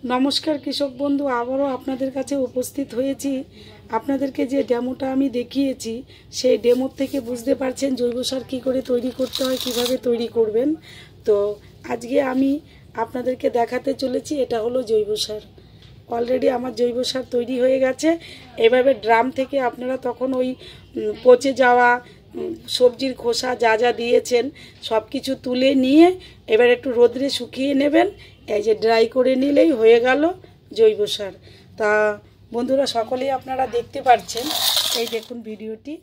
নমস্কার কৃষক বন্ধু, আবারও আপনাদের কাছে উপস্থিত হয়েছি। আপনাদেরকে যে ডেমোটা আমি দেখিয়েছি সেই ডেমোর থেকে বুঝতে পারছেন জৈব সার কী করে তৈরি করতে হয়, কিভাবে তৈরি করবেন। তো আজকে আমি আপনাদেরকে দেখাতে চলেছি, এটা হলো জৈব সার। অলরেডি আমার জৈব সার তৈরি হয়ে গেছে। এভাবে ড্রাম থেকে আপনারা তখন ওই পচে যাওয়া সবজির খোসা যা যা দিয়েছেন সব কিছু তুলে নিয়ে এবার একটু রোদ্রে শুকিয়ে নেবেন। এই যে ড্রাই করে নিলেই হয়ে গেল জৈব সার। তা বন্ধুরা, সকলেই আপনারা দেখতে পাচ্ছেন, এই দেখুন ভিডিওটি,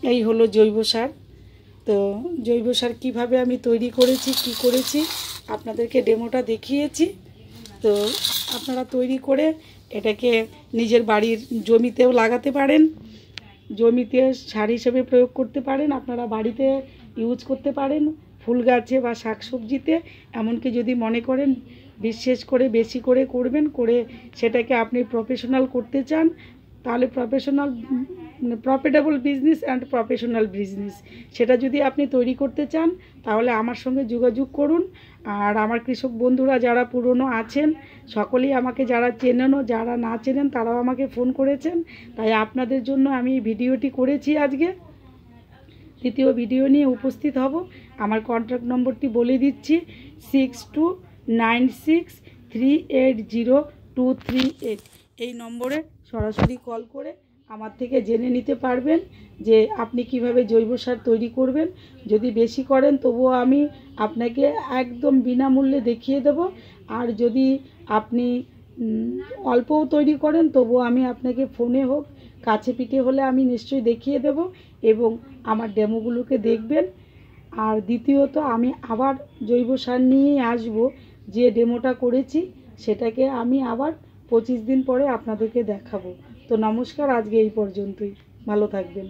এই হলো জৈব সার। তো জৈব সার কীভাবে আমি তৈরি করেছি, কি করেছি আপনাদেরকে ডেমোটা দেখিয়েছি। তো আপনারা তৈরি করে এটাকে নিজের বাড়ির জমিতেও লাগাতে পারেন, জমিতে সার হিসেবে প্রয়োগ করতে পারেন, আপনারা বাড়িতে ইউজ করতে পারেন, ফুল গাছে বা শাকসবজিতে। এমনকি যদি মনে করেন বিশেষ করে বেশি করে করবেন, করে সেটাকে আপনি প্রফেশনাল করতে চান, তাহলে profitable business and professional business, সেটা যদি আপনি তৈরি করতে চান তাহলে আমার সঙ্গে যোগাযোগ করুন। আর আমার কৃষক বন্ধুরা যারা পুরনো আছেন সকলেই আমাকে, যারা চেনেন ও যারা না চেনেন তারাও আমাকে ফোন করেছেন, তাই আপনাদের জন্য আমি ভিডিওটি করেছি। আজকে দ্বিতীয় ভিডিও নিয়ে উপস্থিত হব। আমার কন্ট্যাক্ট নম্বরটি বলে দিচ্ছি, 6296380238। এই নম্বরে সরাসরি কল করে আমার থেকে জেনে নিতে পারবেন যে আপনি কিভাবে জৈব সার তৈরি করবেন। যদি বেশি করেন তবুও আমি আপনাকে একদম বিনামূল্যে দেখিয়ে দেব, আর যদি আপনি অল্পও তৈরি করেন তবুও আমি আপনাকে ফোনে হোক কাছে পিঠে হলে আমি নিশ্চয়ই দেখিয়ে দেব এবং আমার ডেমোগুলোকে দেখবেন। আর দ্বিতীয়ত আমি আবার জৈব সার নিয়েই আসব, যে ডেমোটা করেছি সেটাকে আমি আবার 25 দিন পরে আপনাদেরকে দেখাবো। তো নমস্কার, আজকে এই পর্যন্তই, ভালো থাকবেন।